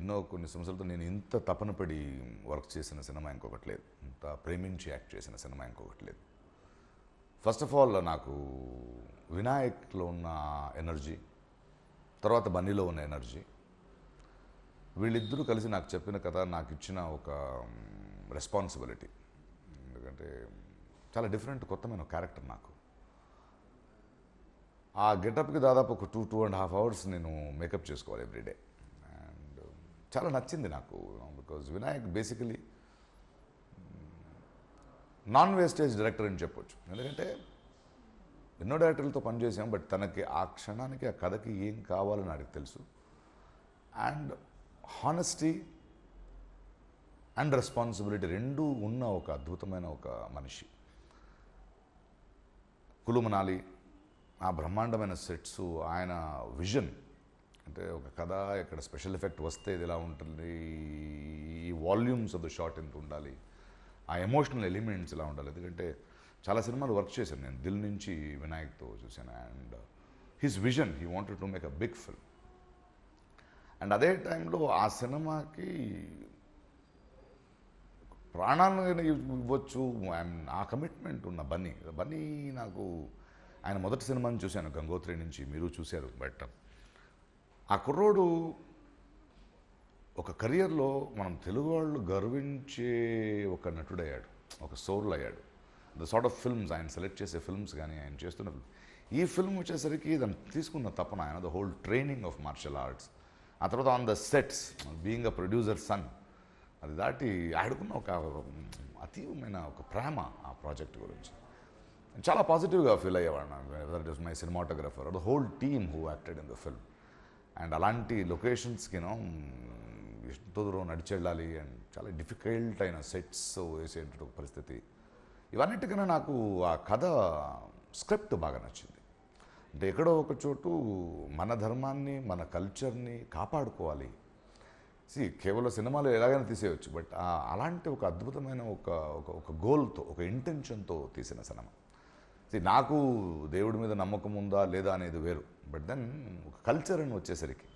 ఎన్నో కొన్ని సంవత్సరాలతో నేను ఇంత తపన పడి వర్క్ చేసిన సినిమా ఇంకొకటి లేదు, ఇంత ప్రేమించి యాక్ట్ చేసిన సినిమా ఇంకొకటి లేదు. ఫస్ట్ ఆఫ్ ఆల్ నాకు వినాయక్లో ఉన్న ఎనర్జీ, తర్వాత బన్నీలో ఉన్న ఎనర్జీ, వీళ్ళిద్దరూ కలిసి నాకు చెప్పిన కథ నాకు ఇచ్చిన ఒక రెస్పాన్సిబిలిటీ. ఎందుకంటే చాలా డిఫరెంట్ కొత్తమైన క్యారెక్టర్ నాకు. ఆ గెటప్కి దాదాపు ఒక 2.5 hours నేను మేకప్ చేసుకోవాలి ఎవ్రీడే. అండ్ చాలా నచ్చింది నాకు, because Vinayak basically non wastage director అని చెప్పొచ్చు. ఎందుకంటే ఎన్నో డైరెక్టర్లతో పనిచేసాం, బట్ తనకి ఆ క్షణానికి ఆ కథకి ఏం కావాలని నాకు తెలుసు. అండ్ హానెస్టీ అండ్ రెస్పాన్సిబిలిటీ రెండూ ఉన్న ఒక అద్భుతమైన ఒక మనిషి. కులు మనాలి, ఆ బ్రహ్మాండమైన సెట్స్, ఆయన విజన్, అంటే ఒక కథ ఇక్కడ స్పెషల్ ఎఫెక్ట్ వస్తే ఇది ఇలా ఉంటుంది, ఈ వాల్యూమ్స్ ఆఫ్ ద షాట్ ఎంత ఉండాలి, ఆ ఎమోషనల్ ఎలిమెంట్స్ ఇలా ఉండాలి. ఎందుకంటే చాలా సినిమాలు వర్క్ చేశాను నేను, దిల్ నుంచి వినాయక్తో చూశాను. And his vision, he wanted to make a big film. And అదే టైంలో ఆ సినిమాకి ప్రాణాలను ఇవ్వచ్చు, ఆ కమిట్మెంట్ ఉన్న బన్నీ నాకు ఆయన మొదటి సినిమాని చూశాను గంగోత్రి నుంచి, మీరు చూశారు. బట్ ఆ కుర్రోడు ఒక కెరియర్లో మనం తెలుగు వాళ్ళు గర్వించే ఒక నటుడయ్యాడు, ఒక సోల్ అయ్యాడు. ద సార్ట్ ఆఫ్ ఫిల్మ్స్ ఆయన సెలెక్ట్ చేసే ఫిల్మ్స్ కానీ ఆయన చేస్తున్న ఫిల్మ్, ఈ ఫిల్మ్ వచ్చేసరికి దాన్ని తీసుకున్న తపన, ఆయన the whole training of martial arts, ఆ తర్వాత on the sets being a producer son, అది దాటి ఆడుకున్న ఒక అతీవమైన ఒక ప్రేమ ఆ ప్రాజెక్ట్ గురించి. చాలా పాజిటివ్గా ఫీల్ అయ్యేవాడు. Whether it was my cinematographer, the whole team who acted in the film. And అలాంటి లొకేషన్స్కినో ఎంతో దూరం నడిచెళ్ళాలి, అండ్ చాలా డిఫికల్ట్ అయిన సెట్స్ వేసేట పరిస్థితి. ఇవన్నిటికన్నా నాకు ఆ కథ స్క్రిప్ట్ బాగా నచ్చింది. అంటే ఎక్కడో ఒక చోటు మన ధర్మాన్ని, మన కల్చర్ని కాపాడుకోవాలి. కేవలం సినిమాలు ఎలాగైనా తీసేయచ్చు, బట్ అలాంటి ఒక అద్భుతమైన ఒక గోల్తో, ఒక ఇంటెన్షన్తో తీసిన సినిమా. నాకు దేవుడి మీద నమ్మకం ఉందా లేదా అనేది వేరు, బట్ దెన్ ఒక కల్చర్ అని వచ్చేసరికి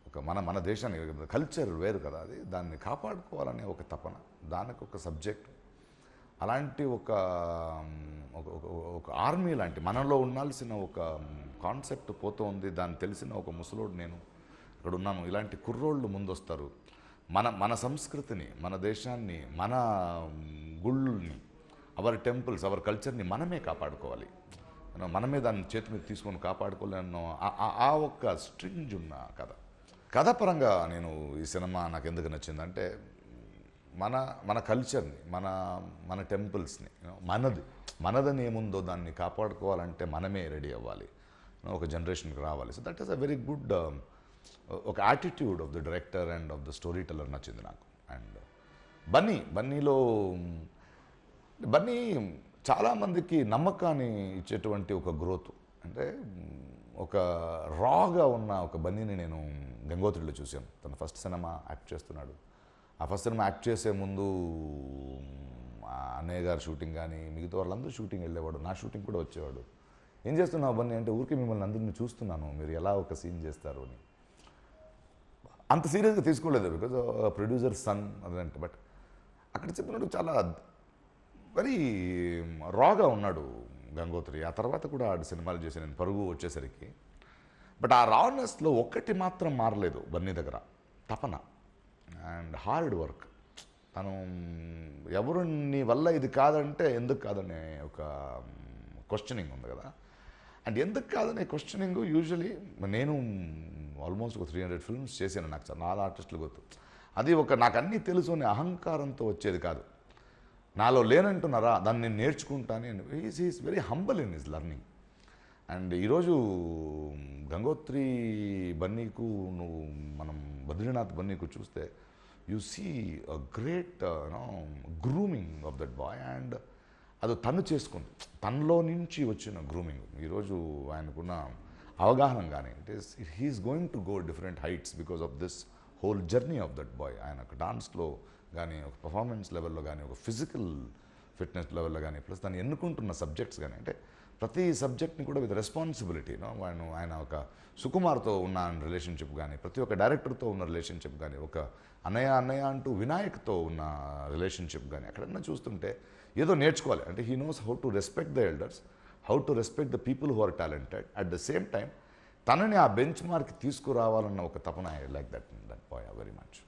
ఒక మన దేశానికి కల్చర్ వేరు కదా, అది దాన్ని కాపాడుకోవాలనే ఒక తపన, దానికి ఒక సబ్జెక్ట్, అలాంటి ఒక ఆర్మీ లాంటి మనలో ఉండాల్సిన ఒక కాన్సెప్ట్ పోతూ ఉంది. దాన్ని తెలిసిన ఒక ముసలోడు నేను ఇక్కడ ఉన్నాను. ఇలాంటి కుర్రోళ్ళు ముందొస్తారు, మన సంస్కృతిని, మన దేశాన్ని, మన గుళ్ళని, అవర్ టెంపుల్స్, అవర్ కల్చర్ని మనమే కాపాడుకోవాలి, మనమే దాన్ని చేతి మీద తీసుకొని కాపాడుకోలేను. ఆ ఒక్క స్ట్రింజ్ ఉన్న కథ పరంగా నేను ఈ సినిమా నాకు ఎందుకు నచ్చిందంటే, మన కల్చర్ని, మన టెంపుల్స్ని, మనదని ఏముందో దాన్ని కాపాడుకోవాలంటే మనమే రెడీ అవ్వాలి, ఒక జనరేషన్కి రావాలి. So that is a very good ఒక attitude of the director and of the story teller నచ్చింది నాకు. అండ్ బన్నీ చాలామందికి నమ్మకాన్ని ఇచ్చేటువంటి ఒక గ్రోత్, అంటే ఒక రాగా ఉన్న ఒక బన్నీని నేను గంగోత్రిలో చూశాను. తన ఫస్ట్ సినిమా యాక్ట్ చేస్తున్నాడు. ఆ ఫస్ట్ సినిమా యాక్ట్ చేసే ముందు అన్నయ్య గారు షూటింగ్ కానీ మిగతా వాళ్ళందరూ షూటింగ్ వెళ్ళేవాడు, నా షూటింగ్ కూడా వచ్చేవాడు. ఏం చేస్తున్నావు బన్నీ అంటే, ఊరికే మిమ్మల్ని అందరినీ చూస్తున్నాను, మీరు ఎలా ఒక సీన్ చేస్తారు అని. అంత సీరియస్గా తీసుకోలేదు, బికాజ్ ప్రొడ్యూసర్ సన్ అదంటే. బట్ అక్కడ చెప్పినట్టు చాలా వెరీ రాగా ఉన్నాడు గంగోత్రి. ఆ తర్వాత కూడా ఆడు సినిమాలు చేసి నేను పరుగు వచ్చేసరికి, బట్ ఆ రానెస్లో ఒక్కటి మాత్రం మారలేదు బన్నీ దగ్గర, తపన అండ్ హార్డ్ వర్క్. తను ఎవరు నీ వల్ల ఇది కాదంటే ఎందుకు కాదనే ఒక క్వశ్చనింగ్ ఉంది కదా. అండ్ ఎందుకు కాదనే క్వశ్చనింగ్ యూజువలీ నేను ఆల్మోస్ట్ ఒక 300 ఫిల్మ్స్ చేశాను, నాకు చాలా ఆర్టిస్టులు గుర్తు. అది నాకు అన్నీ తెలుసు అనే అహంకారంతో వచ్చేది కాదు. నాలో లేనంటున్నారా, దాన్ని నేను నేర్చుకుంటాను. Is very humble in his learning. And ఈరోజు గంగోత్రి బన్నీకు మనం బద్రీనాథ్ బన్నీకు చూస్తే you see a great grooming of that boy. And అది తను చేసుకుంది, తనలో నుంచి వచ్చిన గ్రూమింగ్. ఈరోజు ఆయనకున్న అవగాహన కానీ he's going to go different heights because of this whole journey of that boy. ఆయన ఒక డాన్స్లో కానీ, ఒక పర్ఫార్మెన్స్ లెవెల్లో కానీ, ఒక ఫిజికల్ ఫిట్నెస్ లెవెల్లో కానీ, ప్లస్ దాన్ని ఎన్నుకుంటున్న సబ్జెక్ట్స్ కానీ, అంటే ప్రతి సబ్జెక్ట్ని కూడా విత్ రెస్పాన్సిబిలిటీనో ఆయన ఒక సుకుమార్తో ఉన్న రిలేషన్షిప్ కానీ, ప్రతి ఒక్క డైరెక్టర్తో ఉన్న రిలేషన్షిప్ కానీ, ఒక అన్నయ్య అంటూ వినాయక్తో ఉన్న రిలేషన్షిప్ కానీ ఎక్కడన్నా చూస్తుంటే ఏదో నేర్చుకోవాలి. అంటే he knows how to respect the elders, how to respect the people who are talented, at the same time తనని ఆ బెంచ్ మార్క్ తీసుకురావాలన్న ఒక తపన. I like that boy very much.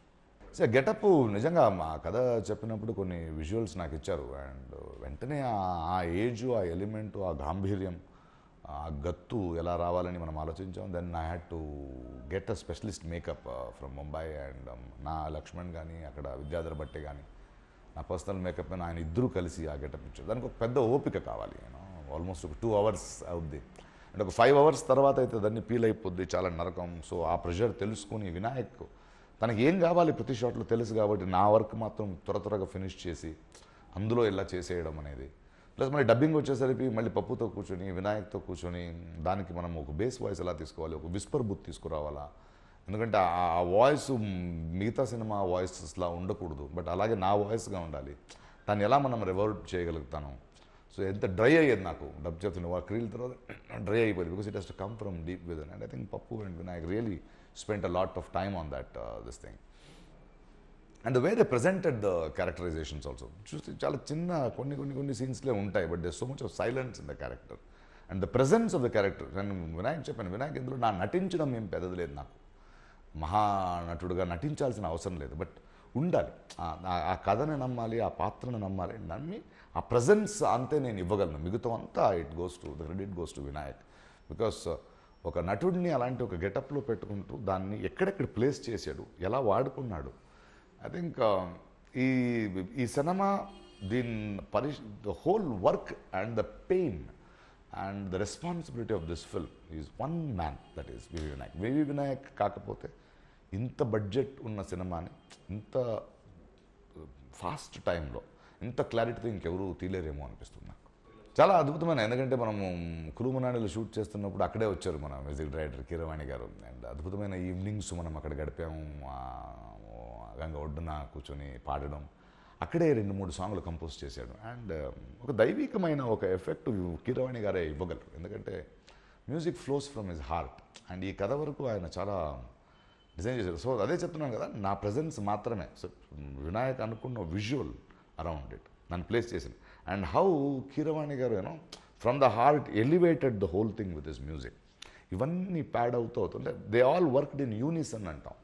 So getup నిజంగా మా కథ చెప్పినప్పుడు కొన్ని విజువల్స్ నాకు ఇచ్చారు, అండ్ వెంటనే ఆ ఏజ్, ఆ ఎలిమెంటు, ఆ గాంభీర్యం, ఆ గత్తు ఎలా రావాలని మనం ఆలోచించాం. Then I had to get a specialist makeup from Mumbai, and నా లక్ష్మణ్ కానీ, అక్కడ విద్యాధర్ భట్టే కానీ, నా పర్సనల్ మేకప్ అని ఆయన ఇద్దరూ కలిసి ఆ గెటప్ ఇచ్చారు. దానికి ఒక పెద్ద ఓపిక కావాలి. ఆల్మోస్ట్ ఒక 2 hours అవుద్ది. అంటే ఒక 5 hours తర్వాత అయితే దాన్ని పీల్ అయిపోద్ది, చాలా నరకం. సో ఆ ప్రెషర్ తెలుసుకుని వినాయక్ తనకి ఏం కావాలి ప్రతి షాట్లో తెలుసు కాబట్టి నా వర్క్ మాత్రం త్వరగా ఫినిష్ చేసి అందులో ఇలా చేసేయడం అనేది. ప్లస్ మళ్ళీ డబ్బింగ్ వచ్చేసరికి మళ్ళీ పప్పుతో కూర్చొని, వినాయక్తో కూర్చొని దానికి మనం ఒక బేస్ వాయిస్ ఎలా తీసుకోవాలి, ఒక విస్పర్ బూత్ తీసుకురావాలా. ఎందుకంటే ఆ వాయిస్ మిగతా సినిమా వాయిసెస్లా ఉండకూడదు, బట్ అలాగే నా వాయిస్గా ఉండాలి. దాన్ని ఎలా మనం రివర్ట్ చేయగలుగుతాను. సో ఎంత డ్రై అయ్యేది నాకు డబ్ చేస్తున్న క్రీల్ తర్వాత డ్రై అయిపోయింది, because it has to come from deep with. And I think Pappu and Vinayak really spent a lot of time on that this thing. And the way they presented the characterisations also చూస్తే చాలా చిన్న కొన్ని సీన్స్లే ఉంటాయి, but they so much of silence in the character and the presence of the character. నేను వినాయక్ చెప్పాను, వినాయక్ ఇందులో నా నటించడం ఏం పెద్దది లేదు, నాకు మహానటుడుగా నటించాల్సిన అవసరం లేదు, బట్ ఉండాలి. ఆ కథని నమ్మాలి, ఆ పాత్రను నమ్మాలి, నమ్మి ఆ ప్రజెన్స్ అంతే నేను ఇవ్వగలను. మిగతా అంతా it goes to the credit goes to Vinayak. Because ఒక నటుడిని అలాంటి ఒక గెటప్లో పెట్టుకుంటూ దాన్ని ఎక్కడెక్కడ ప్లేస్ చేశాడు, ఎలా వాడుకున్నాడు. ఐ థింక్ ఈ సినిమా the whole work and the pain and the responsibility of this film is one man, that is VV Vinayak. VV Vinayak కాకపోతే ఇంత బడ్జెట్ ఉన్న సినిమాని ఇంత ఫాస్ట్ టైంలో ఇంత క్లారిటీతో ఇంకెవరూ తీలేరేమో అనిపిస్తుంది నాకు. చాలా అద్భుతమైన, ఎందుకంటే మనము కులుమనాడిలో షూట్ చేస్తున్నప్పుడు అక్కడే వచ్చారు మన మ్యూజిక్ డైరెక్టర్ కీరవాణి గారు. అండ్ అద్భుతమైన ఈవినింగ్స్ మనం అక్కడ గడిపాము, గంగ ఒడ్డున కూర్చొని పాడడం. అక్కడే 2-3 సాంగ్లు కంపోజ్ చేశాడు. అండ్ ఒక దైవికమైన ఒక ఎఫెక్ట్ కీరవాణి గారే ఇవ్వగలరు, ఎందుకంటే music flows from his heart. And ఈ కథ వరకు ఆయన చాలా డిజైన్ చేశారు. సో అదే చెప్తున్నాను కదా, నా ప్రజెన్స్ మాత్రమే. సో వినాయక్ అనుకున్న విజువల్ అరౌండ్ ఇట్ నన్ను ప్లేస్ చేసింది. అండ్ హౌ కీరవాణి గారు from the heart elevated the whole thing with his music. ఇవన్నీ ప్యాడ్ అవుతుంటే they all worked in Unison అంటాం.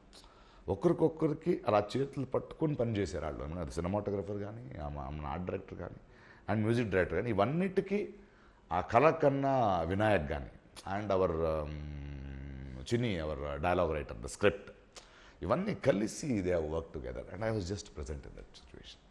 ఒకరికొకరికి అలా చేతులు పట్టుకొని పనిచేశారు వాళ్ళు. అది సినిమాటోగ్రఫర్ కానీ, ఆర్ట్ డైరెక్టర్ కానీ, అండ్ మ్యూజిక్ డైరెక్టర్ కానీ, ఇవన్నిటికీ ఆ కళ కన్నా వినాయక్ కానీ, and our Chinni, our dialogue writer, the script, ఇవన్నీ కలిసి they have work together. And I was just present in that situation.